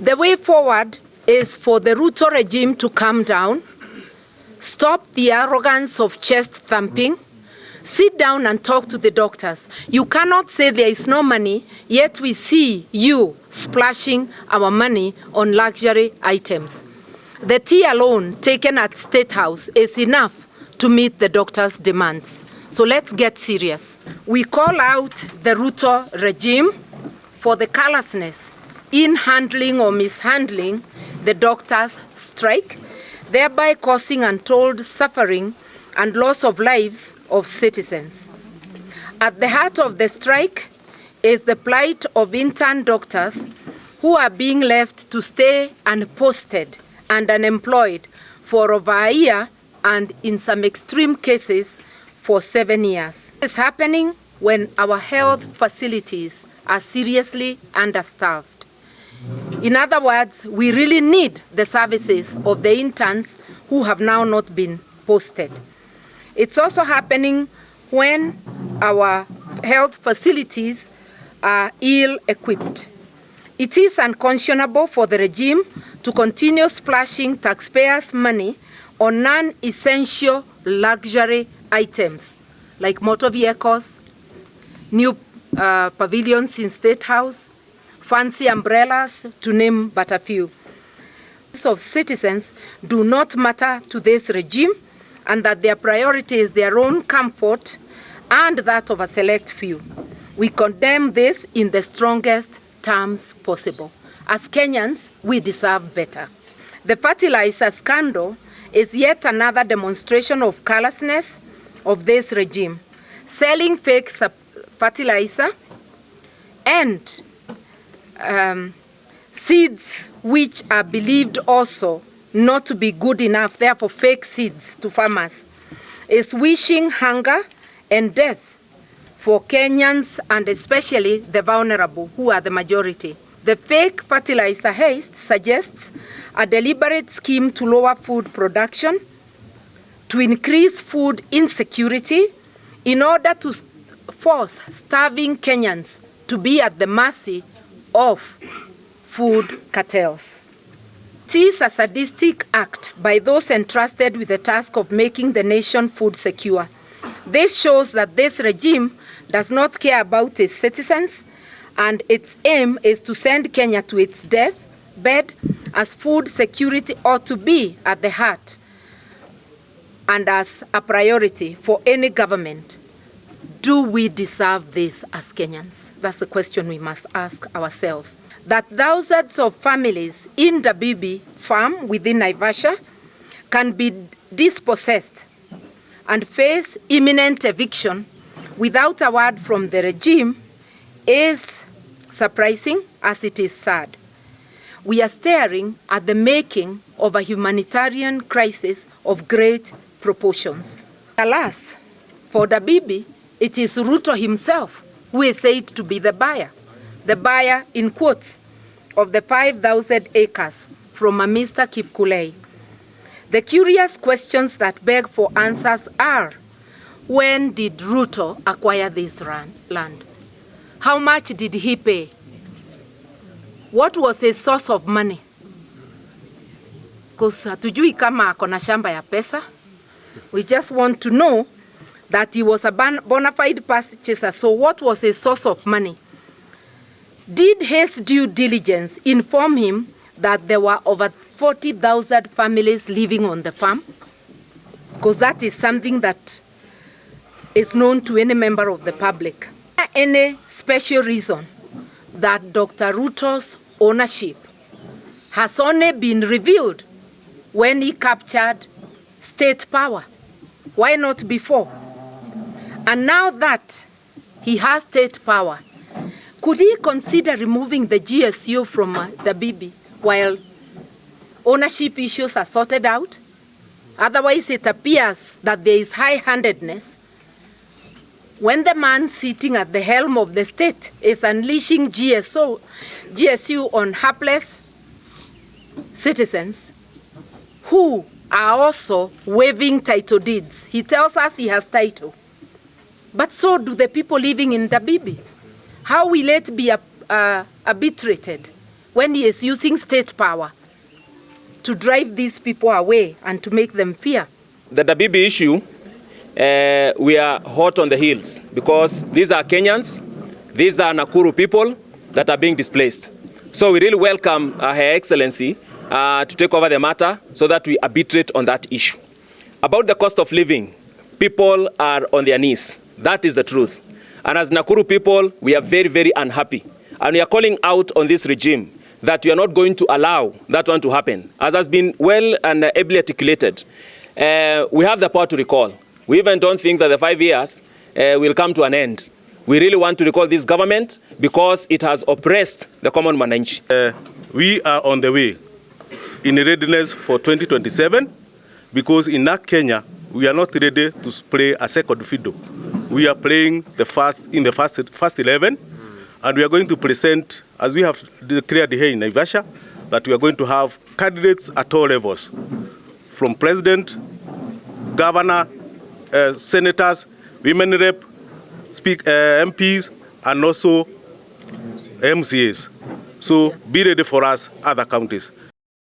The way forward is for the Ruto regime to calm down, stop the arrogance of chest thumping, sit down and talk to the doctors. You cannot say there is no money, yet we see you splashing our money on luxury items. The tea alone taken at State House is enough to meet the doctors' demands. So let's get serious. We call out the Ruto regime for the callousness in handling or mishandling the doctors' strike, thereby causing untold suffering and loss of lives of citizens. At the heart of the strike is the plight of intern doctors who are being left to stay unposted and unemployed for over a year and in some extreme cases for 7 years. It's happening when our health facilities are seriously understaffed. In other words, we really need the services of the interns who have now not been posted. It's also happening when our health facilities are ill-equipped. It is unconscionable for the regime to continue splashing taxpayers' money on non-essential luxury items like motor vehicles, new pavilions in State House, fancy umbrellas, to name but a few. Of citizens do not matter to this regime, and that their priority is their own comfort and that of a select few. We condemn this in the strongest terms possible. As Kenyans, we deserve better. The fertilizer scandal is yet another demonstration of callousness of this regime, selling fake fertilizer and seeds which are believed also not to be good enough, therefore fake seeds to farmers, is wishing hunger and death for Kenyans and especially the vulnerable, who are the majority. The fake fertilizer haste suggests a deliberate scheme to lower food production, to increase food insecurity, in order to force starving Kenyans to be at the mercy of food cartels. It is a sadistic act by those entrusted with the task of making the nation food secure. This shows that this regime does not care about its citizens, and its aim is to send Kenya to its deathbed, as food security ought to be at the heart and as a priority for any government. Do we deserve this as Kenyans? That's the question we must ask ourselves. That thousands of families in the Dabibi farm within Naivasha can be dispossessed and face imminent eviction without a word from the regime is surprising, as it is sad. We are staring at the making of a humanitarian crisis of great proportions. Alas, for the Dabibi, it is Ruto himself who is said to be the buyer in quotes, of the 5,000 acres from a Mr. Kipkulei. The curious questions that beg for answers are, when did Ruto acquire this land? How much did he pay? What was his source of money? Because hatujui kama ako na shamba ya pesa. We just want to know that he was a bona fide purchaser. So what was his source of money? Did his due diligence inform him that there were over 40,000 families living on the farm? Because that is something that is known to any member of the public. Any special reason that Dr. Ruto's ownership has only been revealed when he captured state power? Why not before? And now that he has state power, could he consider removing the GSU from the Dabibi while ownership issues are sorted out? Otherwise, it appears that there is high-handedness when the man sitting at the helm of the state is unleashing GSU on hapless citizens who are also waiving title deeds. He tells us he has title, but so do the people living in the Dabibi. How will it be arbitrated when he is using state power to drive these people away and to make them fear. The Dabibi issue, we are hot on the heels because these are Kenyans, these are Nakuru people that are being displaced. So we really welcome Her Excellency to take over the matter so that we arbitrate on that issue. About the cost of living, people are on their knees. That is the truth. And as Nakuru people, we are very, very unhappy. And we are calling out on this regime that we are not going to allow that one to happen. As has been well and ably articulated, we have the power to recall. We even don't think that the 5 years will come to an end. We really want to recall this government because it has oppressed the common mananchi. We are on the way in readiness for 2027 because in Kenya, we are not ready to play a second fiddle. We are playing the first 11, and we are going to present, as we have declared here in Naivasha, that we are going to have candidates at all levels, from president, governor, senators, women rep, MPs, and also MCAs. So be ready for us, other counties.